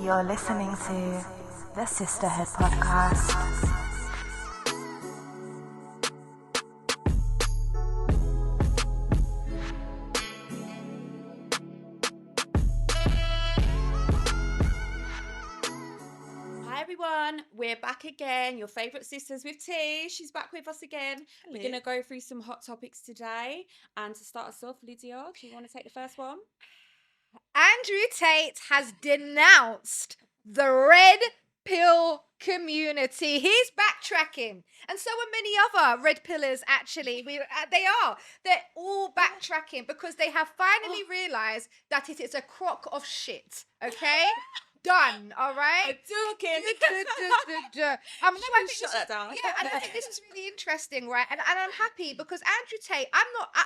You're listening to the Sisterhood Podcast. Hi everyone, we're back again. Your favourite sisters with tea. She's back with us again. Hello. We're going to go through some hot topics today. And to start us off, Lydia, do you want to take the first one? Andrew Tate has denounced the red pill community. He's backtracking, and so are many other red pillars. Actually, they're all backtracking because they have finally realised that it is a crock of shit. Okay. Done. All right. Shut that down. Yeah, and I think this is really interesting, right? And I'm happy because Andrew Tate,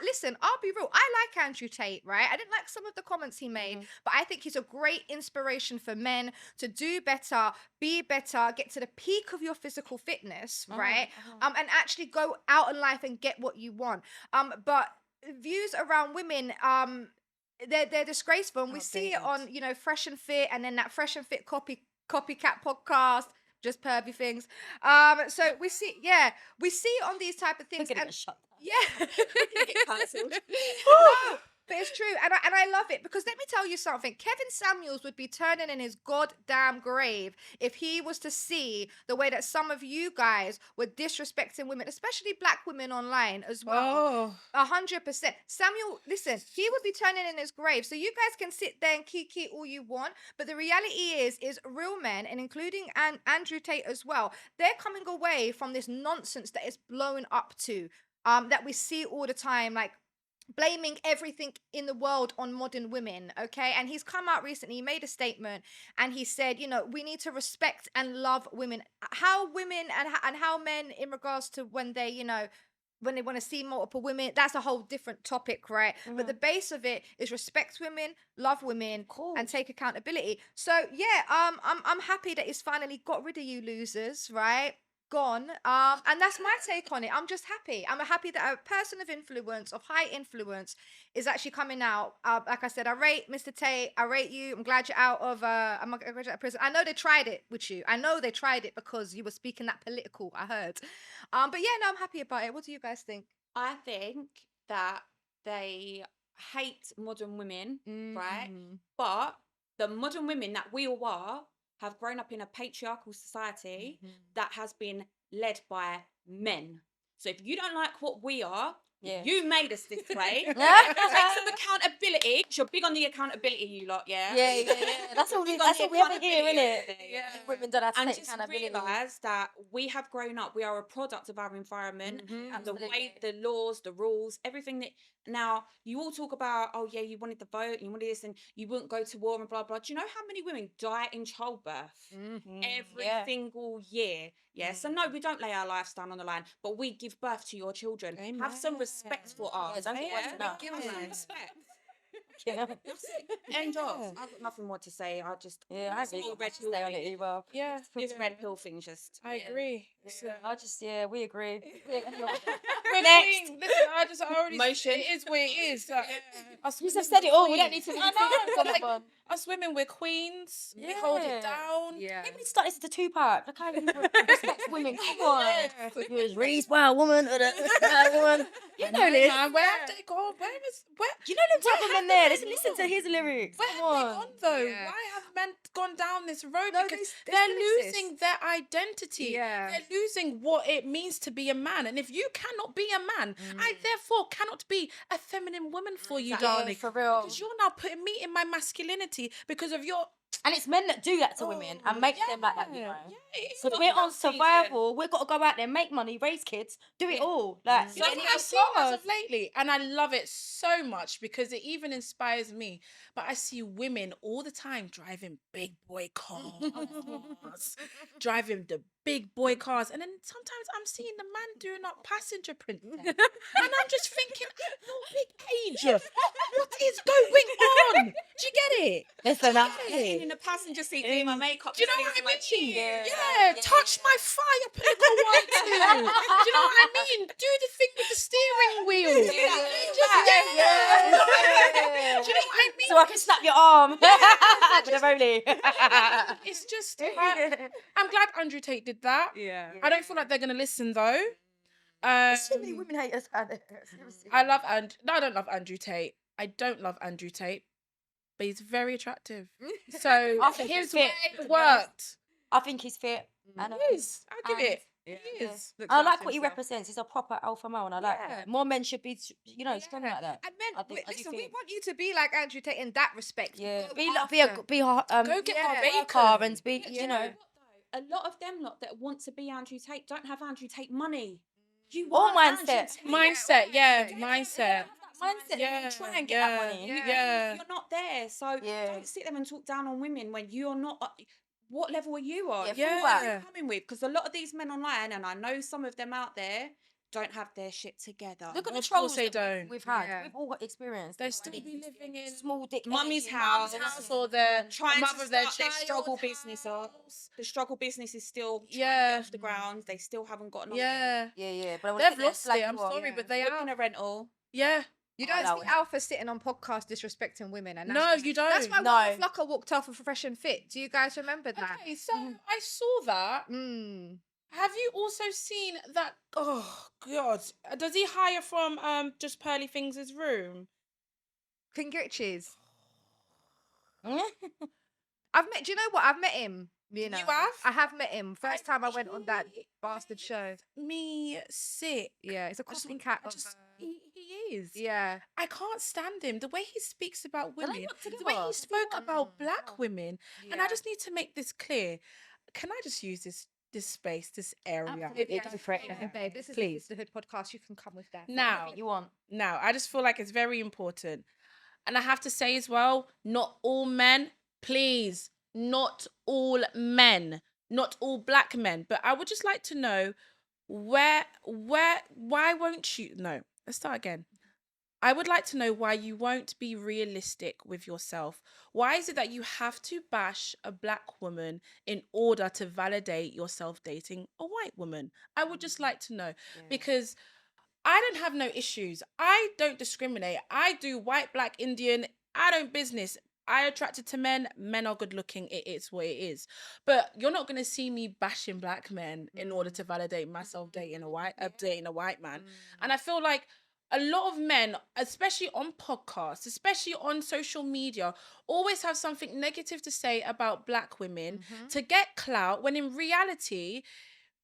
listen, I'll be real. I like Andrew Tate, right? I didn't like some of the comments he made, but I think he's a great inspiration for men to do better, be better, get to the peak of your physical fitness, right? And actually go out in life and get what you want. But views around women, they're disgraceful, and we see it on, Fresh and Fit, and then that Fresh and Fit copycat podcast, just pervy things. So we see it on these type of things. We're gonna get shut down. Yeah, Get cancelled. No, but it's true, and I love it because let me tell you something. Kevin Samuels would be turning in his goddamn grave if he was to see the way that some of you guys were disrespecting women, especially black women online as well. 100%. Samuel, listen, he would be turning in his grave. So you guys can sit there and kiki all you want, but the reality is real men, and including Andrew Tate as well, they're coming away from this nonsense that is blowing up to, that we see all the time, like blaming everything in the world on modern women, okay? And he's come out recently, he made a statement, and he said, we need to respect and love women. How women and how men, in regards to when they, when they want to see multiple women, that's a whole different topic, right? But the base of it is respect women, love women, and take accountability. So yeah, I'm happy that he's finally got rid of you losers, right? Gone. And that's my take on it. I'm just happy. I'm happy that a person of influence, of high influence, is actually coming out. Like I said, I rate Mr. Tate. I rate you. I'm glad you're out of I'm glad you're out of prison. I know they tried it with you. I know they tried it because you were speaking that political, I heard. But yeah, no, I'm happy about it. What do you guys think? I think that they hate modern women, right? But the modern women that we all are have grown up in a patriarchal society that has been led by men. So if you don't like what we are, you made us this way. Take some accountability. You're big on the accountability, you lot, yeah? Yeah. That's all we ever hear, innit? Yeah. Women don't have to take accountability. And just realise that we have grown up, we are a product of our environment, and the way, the laws, the rules, everything that... Now, you all talk about, oh yeah, you wanted the vote, you wanted this, and you wouldn't go to war and blah, blah. Do you know how many women die in childbirth every single year? Yeah, so no, we don't lay our lives down on the line, but we give birth to your children. Amen. Have some respect for us. Don't Give us some respect. End of. I've got nothing more to say. I agree. Red pill on it well. Yeah, this red pill thing just. I agree. We agree. Next. Listen, I already. Motion. It is what it is. You have said it all. We don't need to. Us women, we're queens. We hold it down. Yeah. Maybe we start listening to Tupac. I can't even respect women. Come on. You was raised by a woman. Woman. You know this. Where have they gone? Where? You know them type of men there. Listen to his lyrics. Where have they gone though? Yeah. Why have men gone down this road? No, because they're losing their identity. Yeah. They're losing what it means to be a man. And if you cannot be a man, I therefore cannot be a feminine woman for you, darling. For real. Because you're now putting me in my masculinity because of your... And it's men that do that to women and make them like that, you know. So we're on survival. We've got to go out there, make money, raise kids, do it all. Like, so I've seen as of lately, and I love it so much because it even inspires me. But I see women all the time driving big boy cars, driving the big boy cars, and then sometimes I'm seeing the man doing up passenger princess, and I'm just thinking, no big age, what is going on? Do you get it? Listen, in the passenger seat doing my makeup. Do you know what I mean? Yeah, touch my fire, pinnacle 1, 2. Do you know what I mean? Do the thing with the steering wheel. Do you know what I mean? so I can snap your arm. With a rollie. It's just, I'm glad Andrew Tate did that. Yeah. I don't feel like they're going to listen, though. There's so many women haters out there. Seriously. I don't love Andrew Tate. I don't love Andrew Tate, but he's very attractive. So I think his he's fit. way worked. I think he's fit. And, He is. I'll give it. Yeah. He is. I like what he represents. He's a proper alpha male, and I like that. More men should be, strong like that. And men, I think- I do listen, we think- want you to be like Andrew Tate in that respect. Yeah, Go be after. Go get Yeah. our car bacon. and be, You know what, though? A lot of them lot that want to be Andrew Tate don't have Andrew Tate money. You Or want Andrew mindset. Tate. Mindset, mindset. mindset. Yeah, Try and get that money. Yeah. You're not there, so Yeah. don't sit there and talk down on women when you're not. What level are you on? Yeah, What are yeah. you coming with? Because a lot of these men online, and I know some of them out there, don't have their shit together. Look at the Of course trolls they that don't. we've had. Yeah. We've all got experience. They still be living in small dick. Mummy's energy. house. mum's house or their trying mother to of their start their child struggle business up. house. The struggle business is still trying to Yeah. get off the ground. They still haven't got enough. Yeah. Yeah. But I wanna They've sit there lost slag it. I'm you off. sorry, Yeah. but they They're in are. a rental. Yeah. You I don't know see it. alpha sitting on podcasts disrespecting women, and No, you don't. That's why No. Waka Flocka walked off of Fresh and Fit. Do you guys remember that? Okay, so I saw that. Mm. Have you also seen that? Oh God, does he hire from just Pearly Things' room? King Richie's. I've met. Do you know what? I've met him. You know, have? I have met him. First time I went on that bastard show. Me sick. Yeah, it's a I just- copycat. I Of, just- he is. yeah, I can't stand him. The way he speaks about They're women, not the way together. he spoke about black women, and I Yeah. just need to make this clear. Can I just use this space, this area? Absolutely, go for it. Yeah, babe, this is Please. the Sisterhood podcast. You can come with that. Now, Anything you want. Now, I just feel like it's very important. And I have to say as well, not all men, please, not all men, not all black men. But I would just like to know why won't you? No, let's start again. I would like to know why you won't be realistic with yourself. Why is it that you have to bash a black woman in order to validate yourself dating a white woman? I would just like to know because I don't have no issues. I don't discriminate. I do white, black, Indian. I don't business. I attracted to men. Men are good looking. It is what it is. But you're not gonna see me bashing black men in order to validate myself dating a white man. And I feel like a lot of men, especially on podcasts, especially on social media, always have something negative to say about black women to get clout, when in reality,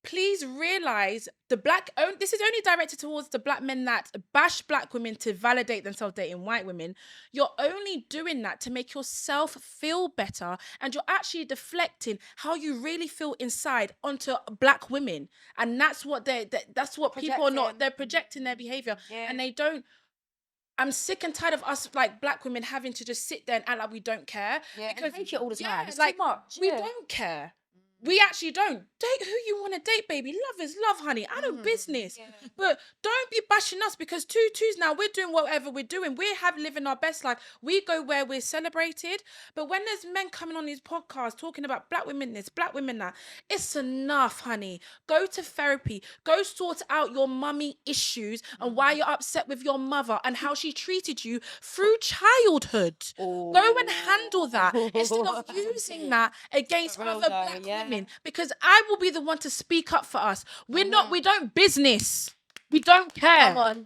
please realize this is only directed towards the black men that bash black women to validate themselves dating white women. You're only doing that to make yourself feel better, and you're actually deflecting how you really feel inside onto black women. And that's what people are not, they're projecting their behavior. And they don't. I'm sick and tired of us, like, black women having to just sit there and act like we don't care. Yeah, because and hate it all the time. It's like, too much. we don't care. We actually don't. Date who you want to date, baby. Love is love, honey. I don't business. But don't be bashing us, because twos now, we're doing whatever we're doing. We're living our best life. We go where we're celebrated. But when there's men coming on these podcasts talking about black women this, black women that, it's enough, honey. Go to therapy. Go sort out your mummy issues and why you're upset with your mother and how she treated you through childhood. Go and handle that instead of using that against other black women, because I will be the one to speak up for us. We don't business. We don't care. Come on.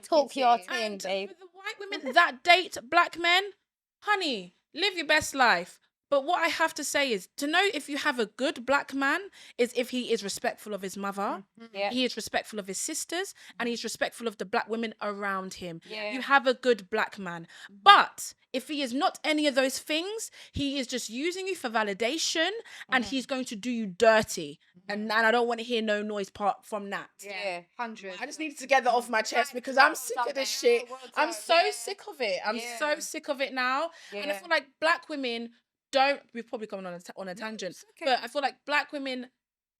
Talk your thing, babe. For the white women that date black men, honey, live your best life. But what I have to say is, to know if you have a good black man is if he is respectful of his mother, he is respectful of his sisters, and he's respectful of the black women around him. You have a good black man. But if he is not any of those things, he is just using you for validation, and he's going to do you dirty. And I don't want to hear no noise part from that. Yeah, 100. I just needed to get that off my chest because I'm sick of this shit. I'm so sick of it. I'm so sick of it now. And I feel like black women we've probably gone on a tangent, but I feel like black women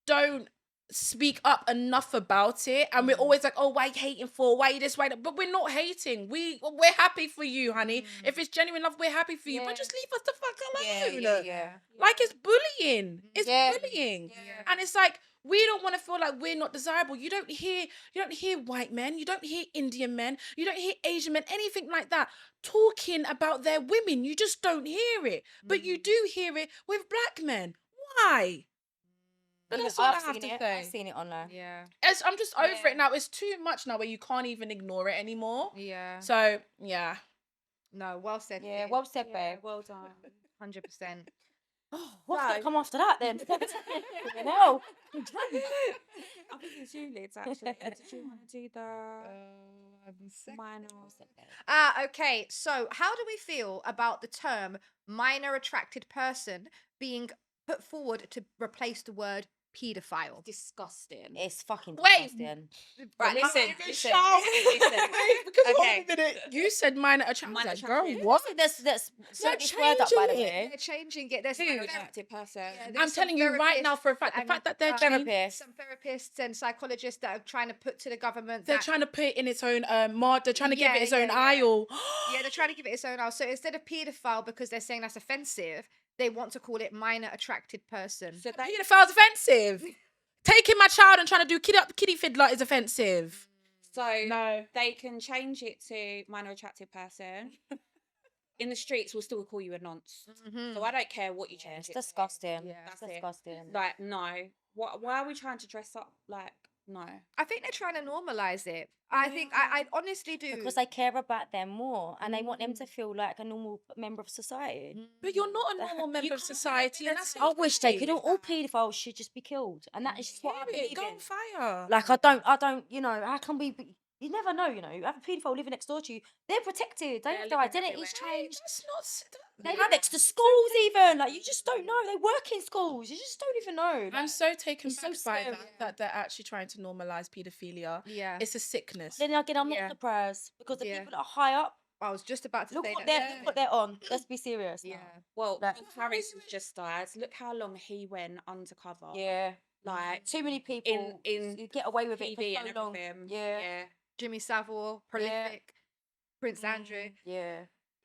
don't speak up enough about it, and we're always like, oh, why you hating for? Why you this? Why that? But we're not hating. We're happy for you, honey. If it's genuine love, we're happy for you. But just leave us the fuck alone. Like, it's bullying. It's bullying. And it's like, We don't want to feel like we're not desirable. You don't hear white men, you don't hear Indian men, you don't hear Asian men, anything like that talking about their women. You just don't hear it. But you do hear it with black men. Why? But that's all I have to say. I've seen it online. Yeah. I'm just over it now. It's too much now where you can't even ignore it anymore. Yeah. So, yeah. No, well said. Yeah, Vic. well said, babe. Well done. 100%. Oh, what's going to come after that then? You know. I think it's you, Liz, actually. Did you want to do the minor? Okay. So, how do we feel about the term minor attracted person being put forward to replace the word paedophile? Disgusting. It's fucking Wait. disgusting. Right, listen. Because Okay. one minute you said minor attraction. Minor Like, girl, attraction. what? Let's set this word up, by the way. They're changing it. There's Who? some Attractive person. I'm telling you right now for a fact, the fact that they're Therapists. some therapists and psychologists that are trying to put to the government they're that, trying to put it in its own they're trying to give Yeah, it its own yeah. aisle. they're trying to give it its own. So instead of paedophile, because they're saying that's offensive, they want to call it minor attracted person. So they Pedophile's offensive. Taking my child and trying to do kiddie fiddler is offensive. No. they can change it to minor attractive person. In the streets, we'll still call you a nonce. So I don't care what you Yeah, change it's it to. disgusting. Yeah. It's That's it. disgusting. Like, no. Why are we trying to dress up like, no? I think they're trying to normalize it. I think I honestly do. Because they care about them more and they want them to feel like a normal member of society. But you're not a normal member of society. And that's I wish they could. All paedophiles should just be killed, and that is just what I believe Go in. on fire. Like I don't. You know, how can we? You never know. You know, you have a paedophile living next door to you. They're protected. They have their living identities changed. That's not. They live next to schools, even. Like, you just don't know. They work in schools. You just don't even know. I'm so taken It's so back by scary. that they're actually trying to normalize paedophilia. Yeah. It's a sickness. Then again, I'm not Yeah. surprised because the Yeah. people that are high up, I was just about to look say what that. they're on. Let's be serious. Yeah. Well, Like- Harris has just died. Look how long he went undercover. Yeah. Like, Too many people in you get away with it TV for and so long. everything. Yeah. Jimmy Savile, prolific, Prince Andrew. Yeah.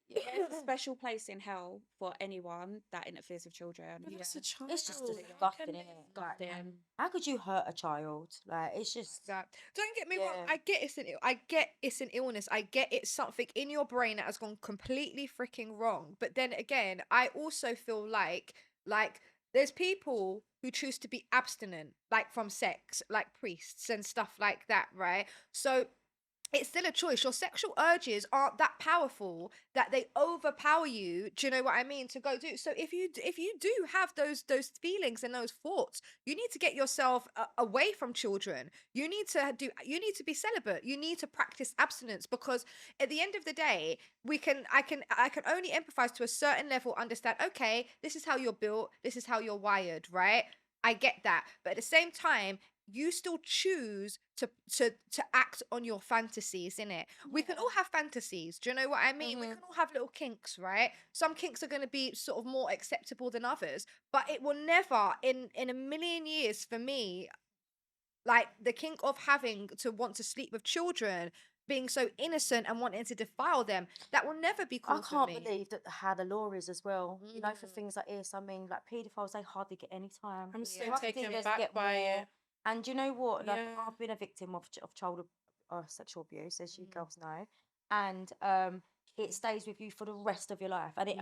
There's a special place in hell for anyone that interferes with children. But that's a child. It's just How disgusting, can isn't they- it? Like, Disgusting. how could you hurt a child? Like, it's just. That. Don't get me wrong. Yeah. I get it's an illness. I get it's something in your brain that has gone completely freaking wrong. But then again, I also feel like there's people who choose to be abstinent, like from sex, like priests and stuff like that, right? So it's still a choice. Your sexual urges aren't that powerful that they overpower you. Do you know what I mean? To go do. So if you do have those feelings and those thoughts, you need to get yourself away from children. You need to be celibate. You need to practice abstinence, because at the end of the day, I can only empathize to a certain level, understand, okay, this is how you're built, this is how you're wired, right? I get that. But at the same time, you still choose to act on your fantasies, innit? We can all have fantasies. Do you know what I mean? We can all have little kinks, right? Some kinks are going to be sort of more acceptable than others, but it will never in a million years for me, like the kink of having to want to sleep with children, being so innocent and wanting to defile them, that will never be cool I for can't me. believe that how the law is as well. You know, for things like this, I mean, like paedophiles, they hardly get any time. I'm so Drug taken dealers back get by more. it. And you know what? Like, Yeah. I've been a victim of child sexual abuse, as you girls know, and it stays with you for the rest of your life, and it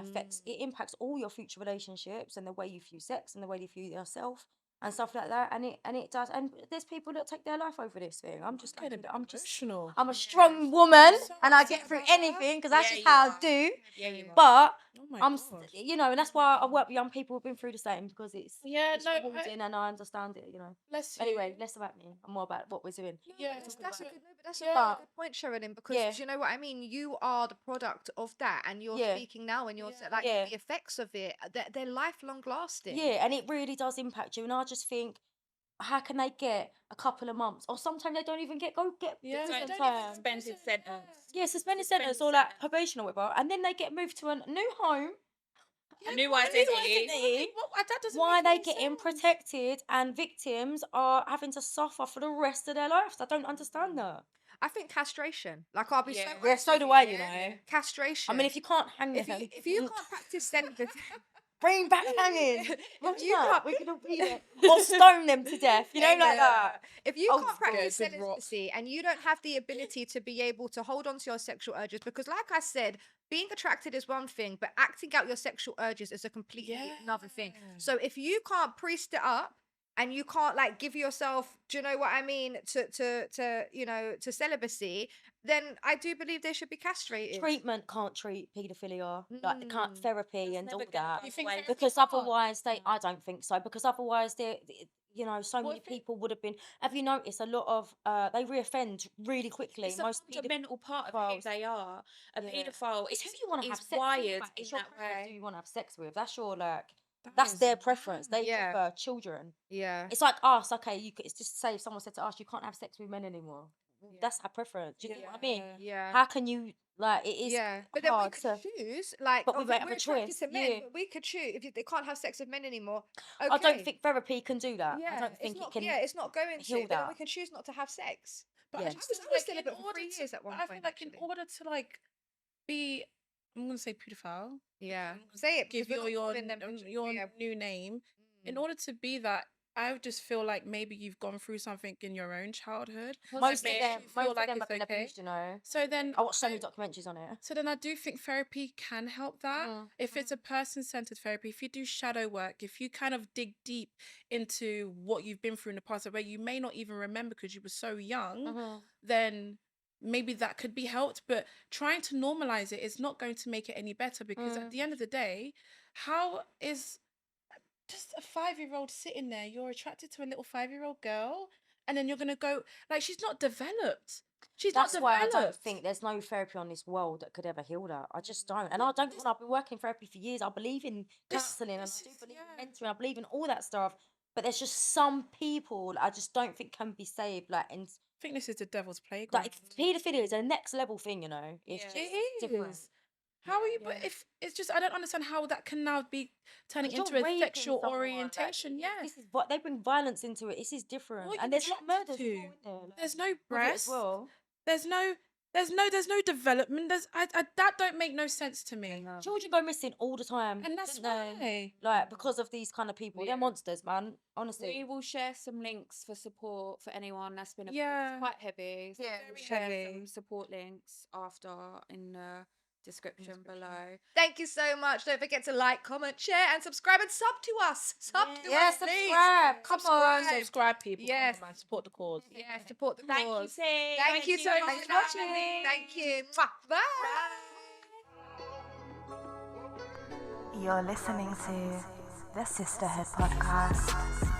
impacts all your future relationships and the way you view sex and the way you view yourself and stuff like that. And it does. And there's people that take their life over this thing. I'm just Emotional. I'm a strong woman, So and I get through anything because that's Yeah, just you how I are. do. Yeah, you are. But Oh my I'm, God. you know, and that's why I work with young people who've been through the same, because it's Yeah, no, rewarding and I understand it, you know. Bless you. Anyway, less about me and more about what we're doing. Yeah, That's a good, no, but that's a Yeah. really good point, Sherilyn, because Yeah. do you know what I mean? You are the product of that, and you're Yeah. speaking now, and you're Yeah. like Yeah. the effects of it. They're lifelong lasting. Yeah, and it really does impact you. And I just think, how can they get a couple of months, or sometimes they don't even get Yeah, prison they don't time. Suspended sentence. Yeah, suspended sentence or like probation or whatever, and then they get moved to a new home. A new identity. That doesn't Why make they any getting sense. protected and victims are having to suffer for the rest of their lives? I don't understand that. I think castration. Like, I'll be so. Yeah. Yeah, honest so with do I, you, you know. Castration. I mean, if you can't hang if them, you can't practice celibacy, bring back hanging. Imagine you that. can't- We could all be there. Or stone them to death, you know, like that. If you Oh, can't practice good rock. celibacy and you don't have the ability to be able to hold on to your sexual urges, because like I said, being attracted is one thing, but acting out your sexual urges is a completely another thing. So if you can't priest it up and you can't like give yourself, do you know what I mean, to you know, to celibacy, then I do believe they should be castrated. Treatment can't treat paedophilia, like they can't therapy and all never gonna that. go You think away. therapy Because can't? otherwise I don't think so, because otherwise you know, so What many if it- people would have been. Have you noticed a lot of they reoffend really quickly? It's a Most fundamental part of who paedophiles. they are. A Yeah. paedophile It's is, who you want to have is sex with. wired Like, in it's your that preference who way. you want to have sex with. That's your like. That That's is their preference. They Yeah. prefer children. Yeah. It's like us. Okay, it's just say if someone said to us, you can't have sex with men anymore. That's our preference. Do you get what I mean? Yeah. How can you like? It is But then we hard could to. choose, like, But we won't have we're a attracted choice, to men, yeah. but we could choose if they can't have sex with men anymore. Okay. I don't think therapy can do that. Yeah, I don't think it's not. it can. Yeah, it's not going heal to. But then we that. can choose not to have sex. But Yeah. I just I was feel like celibate in for order 3 to, years at one I feel point, like in actually. order to like be, I'm gonna say pedophile. Yeah, I'm gonna say it. Give because we're your not calling them your yeah. new name. In Mm. order to be that, I would just feel like maybe you've gone through something in your own childhood. Most of makes them, you feel most like of them it's have been okay. abused, you know. So then I watched so many documentaries on it. So then I do think therapy can help that. If it's a person-centered therapy, if you do shadow work, if you kind of dig deep into what you've been through in the past, where you may not even remember because you were so young, then maybe that could be helped. But trying to normalize it is not going to make it any better, because at the end of the day, how is just a 5-year-old sitting there, you're attracted to a little 5-year-old girl, and then you're gonna go like, she's not developed. She's That's not why developed. I don't think there's no therapy on this world that could ever heal that. I just don't. And I don't. I've been working therapy for years. I believe in counselling, and I this do is- believe yeah. in mentoring. I believe in all that stuff. But there's just some people I just don't think can be saved. Like, and I think this is the devil's playground. like paedophilia is a next level thing, you know. It's Yeah. just It different. is. How are you? But if it's just, I don't understand how that can now be turning 'Cause into you're a raping sexual someone, like, orientation. Yeah. This is what they bring violence into it. This is different, What and you're there's a lot of attracted murders as to. well, isn't there? Like, There's no with it as breasts. well. There's no development. I that don't make no sense to me. Children go missing all the time, And that's don't they? why. Like, because of these kind of people. They're monsters, man. Honestly. We will share some links for support for anyone that's been abused. Yeah. It's quite heavy. So Yeah, we'll very share heavy. some support links after in the description below. Thank you so much. Don't forget to like, comment, share, and subscribe, and sub to us. Sub to Yeah, us, please. subscribe. Come on. Subscribe, people. Come on, Yes. man. Support the cause. Yeah, support the Thank you, cause. T. Thank you so for much for watching. watching. Thank you. Mwah. Bye. You're listening to the Sisterhood Podcast.